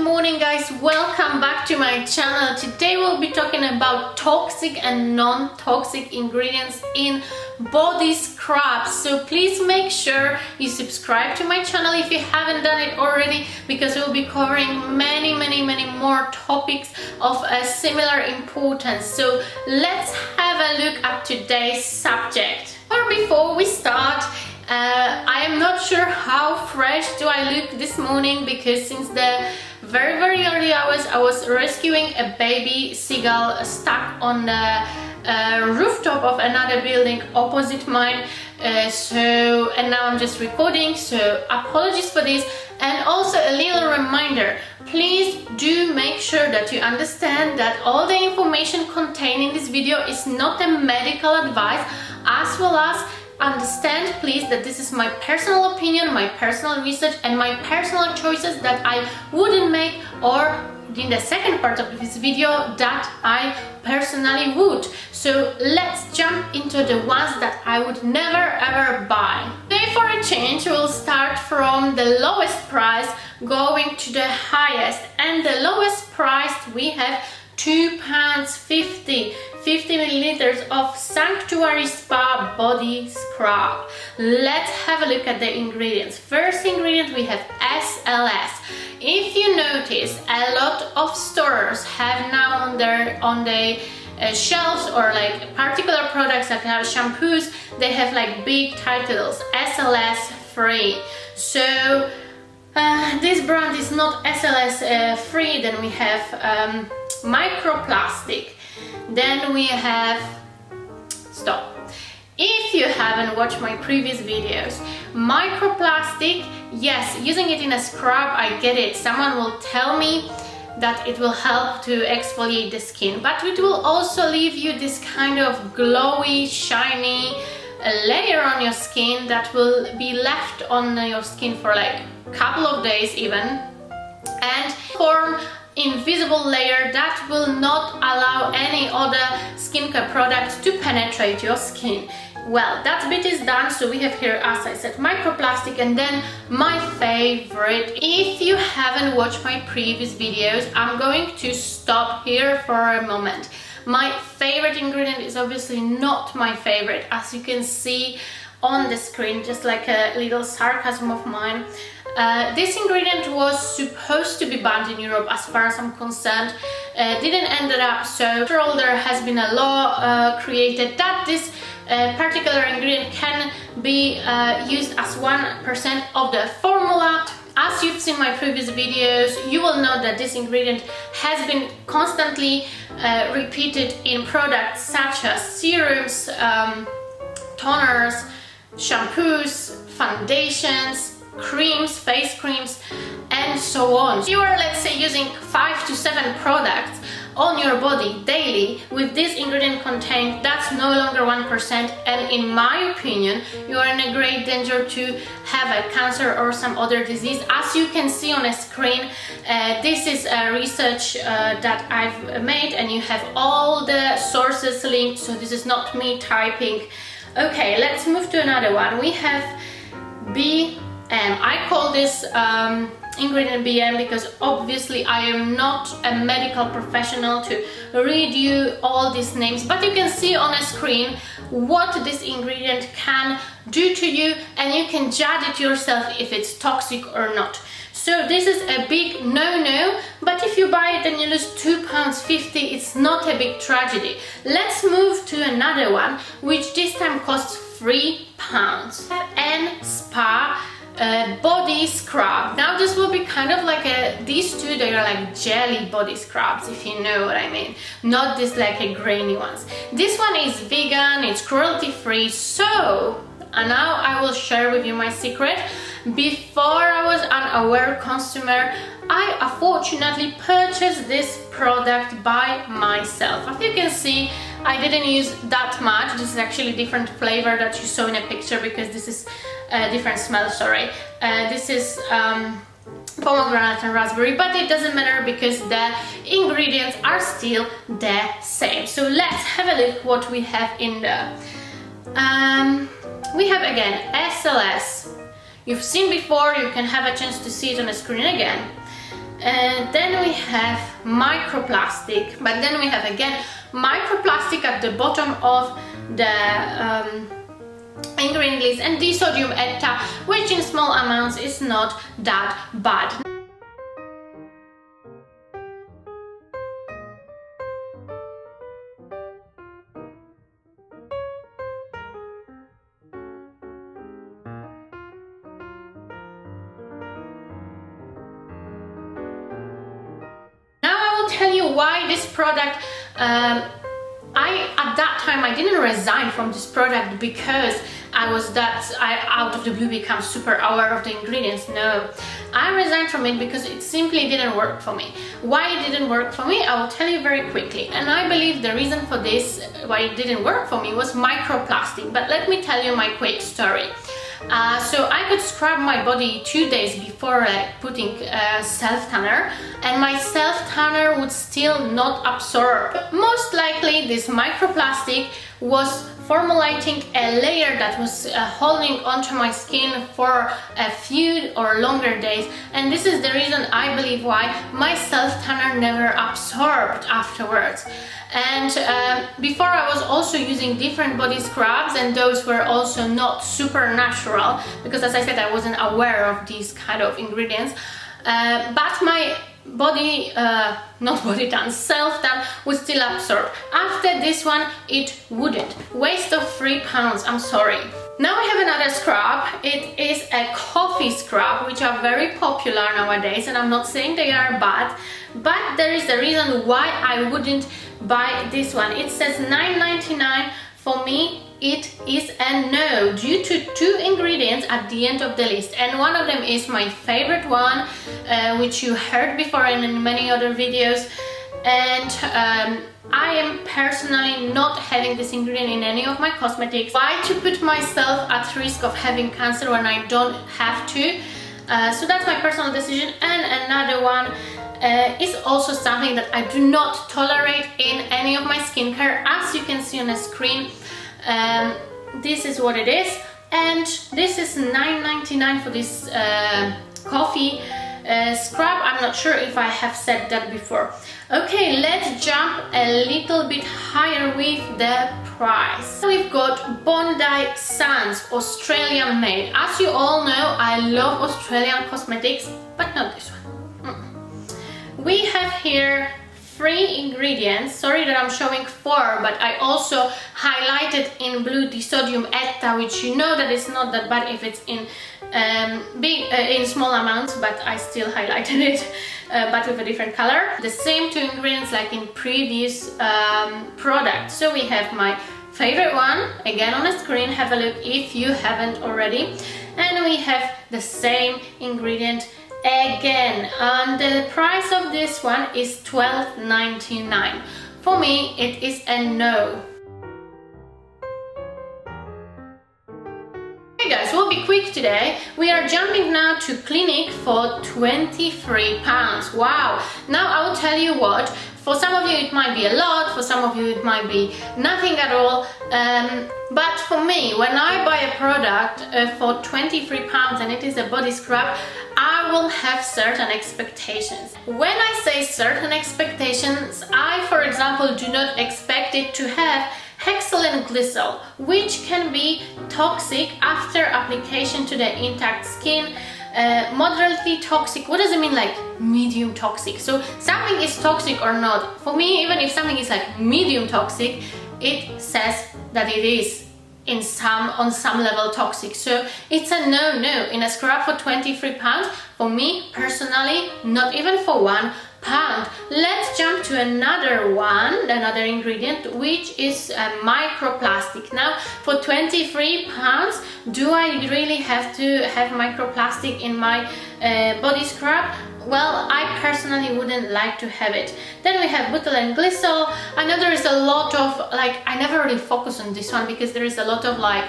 morning guys, welcome back to my channel. Today we'll be talking about toxic and non-toxic ingredients in body scrubs. So please make sure you subscribe to my channel if you haven't done it already, because we'll be covering many more topics of a similar importance. So let's have a look at today's subject. Or before we start, I am not sure how fresh do I look this morning, because since the very early hours I was rescuing a baby seagull stuck on the rooftop of another building opposite mine. And now I'm just recording, so apologies for this. And also a little reminder, please do make sure that you understand that all the information contained in this video is not a medical advice, as well as understand please that this is my personal opinion, my personal research and my personal choices that I wouldn't make, or in the second part of this video that I personally would. So let's jump into the ones that I would never ever buy. Today for a change we'll start from the lowest price going to the highest, and the lowest price we have £2.50, 50 milliliters of Sanctuary Spa body scrub. Let's have a look at the ingredients. First ingredient we have SLS. If you notice, a lot of stores have now on the shelves, or like particular products like shampoos, they have like big titles, SLS free. So this brand is not SLS free. Then we have microplastic. Then we have, stop. If you haven't watched my previous videos, microplastic, yes, using it in a scrub, I get it. Someone will tell me that it will help to exfoliate the skin, but it will also leave you this kind of glowy, shiny layer on your skin that will be left on your skin for like a couple of days even, and form invisible layer that will not allow any other skincare product to penetrate your skin. Well, that bit is done, so we have here, as I said, microplastic, and then my favorite. If you haven't watched my previous videos, I'm going to stop here for a moment. My favorite ingredient is obviously not my favorite, as you can see on the screen, just like a little sarcasm of mine. This ingredient was supposed to be banned in Europe, as far as I'm concerned. Didn't end up so. After all, there has been a law created that this particular ingredient can be used as 1% of the formula. As you've seen my previous videos, you will know that this ingredient has been constantly repeated in products such as serums, toners, shampoos, foundations, creams, face creams, and so on. If you are, let's say, using 5 to 7 products on your body daily with this ingredient contained, that's no longer 1%, and in my opinion you are in a great danger to have a cancer or some other disease. As you can see on a screen, this is a research that I've made, and you have all the sources linked, so this is not me typing. Okay, let's move to another one. We have BM. I call this ingredient BM because obviously I am not a medical professional to read you all these names, but you can see on a screen what this ingredient can do to you, and you can judge it yourself if it's toxic or not. So this is a big no-no, but if you buy it and you lose £2.50, it's not a big tragedy. Let's move to another one, which this time costs £3. Espa body scrub. Now this will be kind of like these two, they are like jelly body scrubs, if you know what I mean, not this like a grainy ones. This one is vegan, it's cruelty free. So now I will share with you my secret. Before I was an aware consumer, I unfortunately purchased this product by myself. As you can see, I didn't use that much. This is actually different flavor that you saw in a picture, because this is a different smell, sorry. This is pomegranate and raspberry, but it doesn't matter because the ingredients are still the same. So let's have a look what we have in there. We have again SLS. You've seen before, you can have a chance to see it on the screen again. Then we have microplastic, but then we have again microplastic at the bottom of the ingredient list, and disodium etta, which in small amounts is not that bad. Tell you why this product, at that time I didn't resign from this product because I out of the blue become super aware of the ingredients. No, I resigned from it because it simply didn't work for me. Why it didn't work for me, I will tell you very quickly. And I believe the reason for this, why it didn't work for me, was microplastic. But let me tell you my quick story. So I could scrub my body 2 days before putting self-tanner, and my self-tanner would still not absorb. Most likely this microplastic was formulating a layer that was holding onto my skin for a few or longer days, and this is the reason I believe why my self-tanner never absorbed afterwards. And before I was also using different body scrubs, and those were also not super natural because, as I said, I wasn't aware of these kind of ingredients, but my body, not body tan, self-tan would still absorb. After this one it wouldn't. Waste of £3, I'm sorry. Now I have another scrub. It is a coffee scrub, which are very popular nowadays, and I'm not saying they are bad, but there is a reason why I wouldn't buy this one. It says $9.99. For me it is a no, due to 2 ingredients at the end of the list, and one of them is my favorite one, which you heard before in many other videos, and I am personally not having this ingredient in any of my cosmetics. Why to put myself at risk of having cancer when I don't have to? So that's my personal decision. And another one is also something that I do not tolerate in any of my skincare. As you can see on the screen, this is what it is, and this is $9.99 for this coffee scrub. I'm not sure if I have said that before. Okay, let's jump a little bit higher with the price. We've got Bondi Sands, Australian made. As you all know, I love Australian cosmetics, but not this one. We have here 3 ingredients. Sorry that I'm showing 4, but I also highlighted in blue disodium etta, which you know that it's not that bad if it's in in small amounts, but I still highlighted it, but with a different color. The same 2 ingredients like in previous products. So we have my favorite one, again on the screen, have a look if you haven't already, and we have the same ingredient again, and the price of this one is $12.99. For me it is a no. Okay guys, we'll be quick today. We are jumping now to Clinique for £23. Wow! Now I will tell you what, for some of you it might be a lot, for some of you it might be nothing at all, but for me, when I buy a product for £23 and it is a body scrub, I will have certain expectations. When I say certain expectations, I, for example, do not expect it to have hexyl glycerol, which can be toxic after application to the intact skin. Moderately toxic. What does it mean, like medium toxic? So something is toxic or not. For me, even if something is like medium toxic, it says that it is on some level toxic. So it's a no. In a scrub for £23, for me personally, not even for £1. Let's jump to another one, another ingredient, which is microplastic. Now for £23, do I really have to have microplastic in my body scrub? Well, I personally wouldn't like to have it. Then we have butyl and glycerol. I know there is a lot of, like, I never really focus on this one because there is a lot of, like,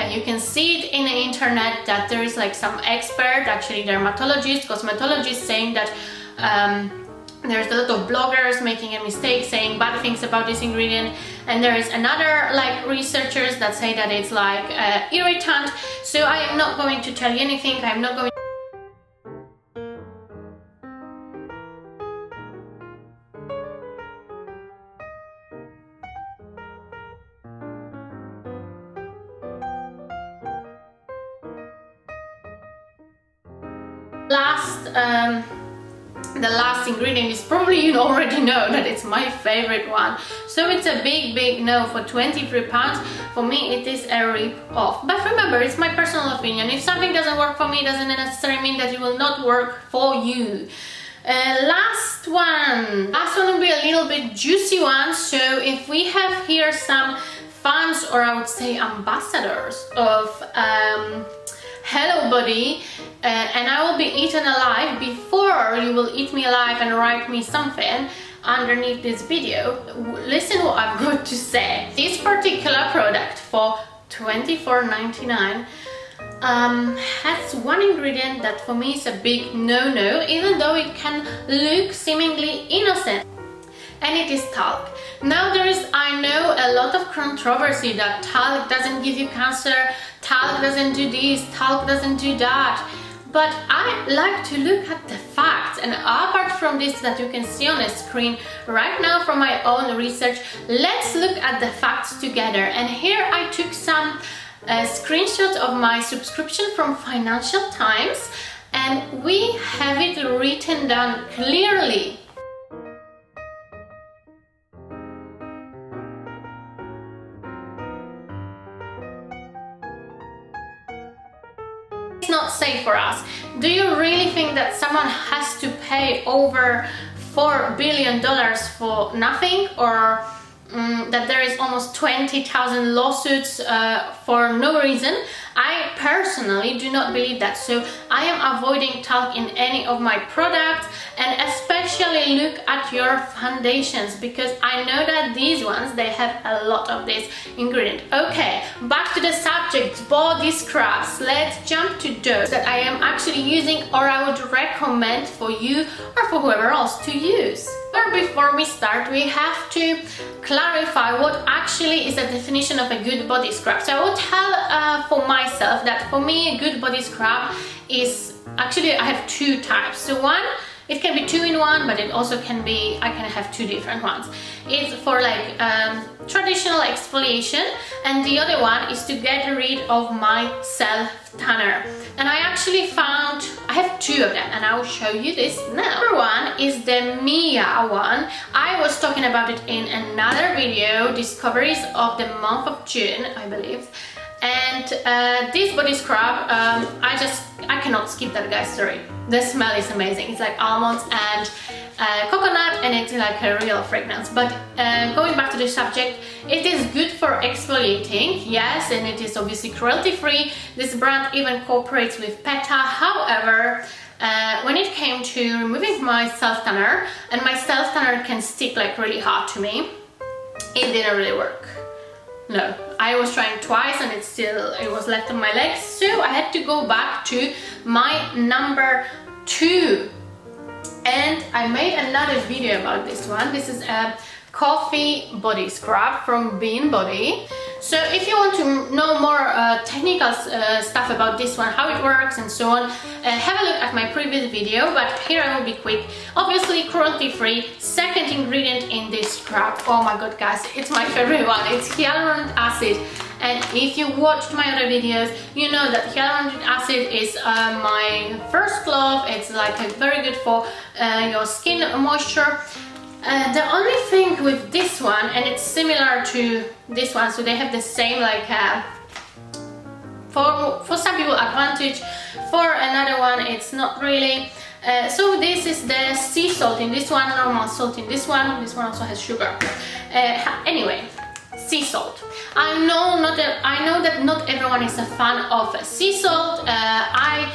you can see it in the internet that there is like some expert, actually dermatologist, cosmetologist, saying that there's a lot of bloggers making a mistake saying bad things about this ingredient, and there is another like researchers that say that it's like irritant. So I am not going to tell you anything. I'm not going The last ingredient is probably, you already know that it's my favorite one. So it's a big no. For 23 pounds, for me it is a rip-off. But remember, it's my personal opinion. If something doesn't work for me, it doesn't necessarily mean that it will not work for you. Last one will be a little bit juicy one. So if we have here some fans, or I would say ambassadors of Hello Body, and I will be eaten alive before you will eat me alive and write me something underneath this video. Listen what I've got to say. This particular product for $24.99 has one ingredient that for me is a big no-no, even though it can look seemingly innocent, and it is talc. Now I know a lot of controversy that talc doesn't give you cancer, talc doesn't do this, talc doesn't do that, but I like to look at the facts. And apart from this that you can see on the screen right now from my own research, let's look at the facts together. And here I took some screenshots of my subscription from Financial Times, and we have it written down clearly. It's not safe for us. Do you really think that someone has to pay over $4 billion for nothing, or that there is almost 20,000 lawsuits for no reason? I personally do not believe that, so I am avoiding talc in any of my products, and especially look at your foundations, because I know that these ones, they have a lot of this ingredient. Okay, back to the subject, body scrubs. Let's jump to those that I am actually using, or I would recommend for you or for whoever else to use. But before we start, we have to clarify what actually is the definition of a good body scrub. So I will tell for myself that for me a good body scrub is actually, I have two types. So one, it can be 2-in-1, but it also can be, I can have two different ones. It's for like traditional exfoliation, and the other one is to get rid of my self-tanner. And I actually found, I have two of them, and I will show you this now. Number one is the Mia one. I was talking about it in another video, Discoveries of the month of June, I believe. And this body scrub, I cannot skip that, guys, sorry. The smell is amazing. It's like almonds and coconut, and it's like a real fragrance. But going back to the subject, it is good for exfoliating, yes, and it is obviously cruelty-free. This brand even cooperates with PETA. However, when it came to removing my self-tanner, and my self-tanner can stick like really hard to me, it didn't really work. No, I was trying twice and it was left on my legs, so I had to go back to my number 2. And I made another video about this one. This is a coffee body scrub from Bean Body. So if you want to know more technical stuff about this one, how it works and so on, have a look at my previous video, but here I will be quick. Obviously cruelty-free. Second ingredient in this scrub, oh my god, guys, it's my favorite one. It's hyaluronic acid. And if you watched my other videos, you know that hyaluronic acid is my first love. It's like very good for your skin moisture. The only thing with this one, and it's similar to this one, so they have the same like for some people advantage, for another one it's not really. So this is the sea salt in this one, normal salt in this one also has sugar. Anyway, sea salt. I know that not everyone is a fan of sea salt. I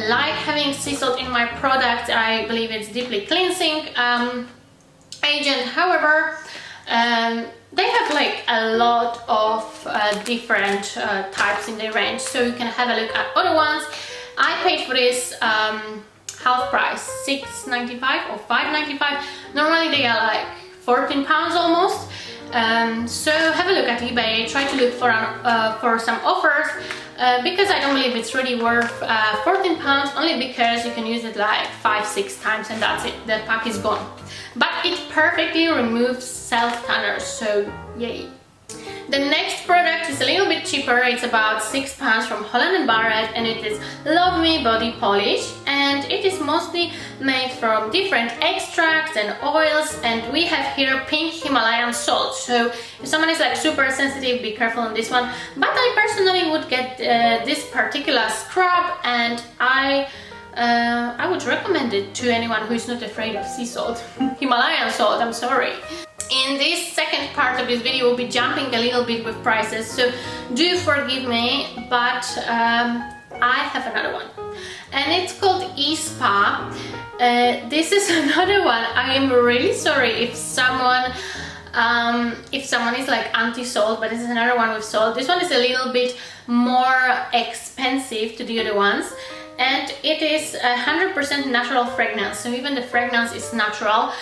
like having sea salt in my products. I believe it's deeply cleansing agent. However, they have like a lot of different types in their range, so you can have a look at other ones. I paid for this half price, $6.95 or $5.95. Normally they are like 14 pounds almost. So have a look at eBay, try to look for some offers, because I don't believe it's really worth 14 pounds, only because you can use it like 5-6 times and that's it, the pack is gone. But it perfectly removes self-tanners, so yay. The next product is a little bit cheaper, it's about £6 from Holland & Barrett, and it is Love Me Body Polish. And and it is mostly made from different extracts and oils, and we have here pink Himalayan salt. So if someone is like super sensitive, be careful on this one. But I personally would get this particular scrub, and I would recommend it to anyone who is not afraid of sea salt. Himalayan salt, I'm sorry. In this second part of this video, we'll be jumping a little bit with prices, so do forgive me, but I have another one, and it's called Espa. This is another one. I am really sorry if someone is like anti-salt, but this is another one with salt. This one is a little bit more expensive to the other ones, and it is 100% natural fragrance, so even the fragrance is natural.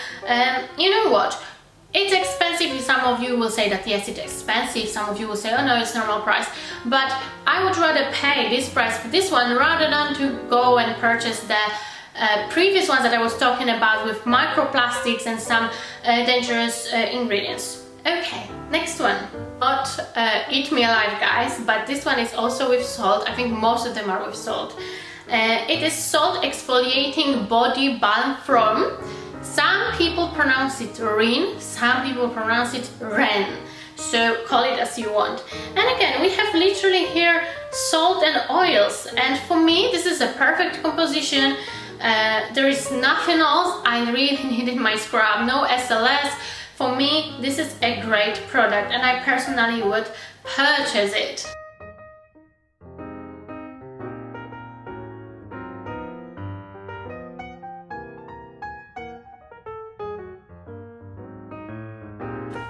You know what? It's expensive. Some of you will say that yes, it's expensive. Some of you will say, oh no, it's normal price. But I would rather pay this price for this one rather than to go and purchase the previous ones that I was talking about with microplastics and some dangerous ingredients. Okay, next one. Not eat me alive, guys, but this one is also with salt. I think most of them are with salt. It is salt exfoliating body balm from, some people pronounce it Rin, some people pronounce it Ren, so call it as you want. And again, we have literally here salt and oils, and for me this is a perfect composition. There is nothing else I really need in my scrub, no SLS. For me this is a great product, and I personally would purchase it.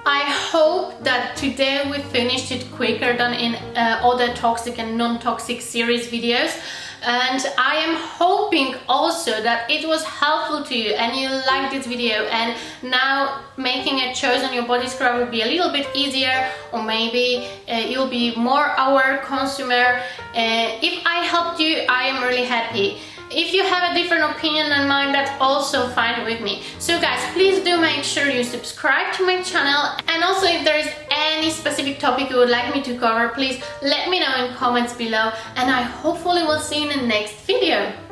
I hope that today we finished it quicker than in other toxic and non-toxic series videos, and I am hoping also that it was helpful to you and you liked this video, and now making a choice on your body scrub will be a little bit easier, or maybe you'll be more aware consumer. If I helped you, I am really happy. If you have a different opinion than mine, that's also fine with me. So guys, please do make sure you subscribe to my channel, and also if there is any specific topic you would like me to cover, please let me know in comments below, and I hopefully will see you in the next video.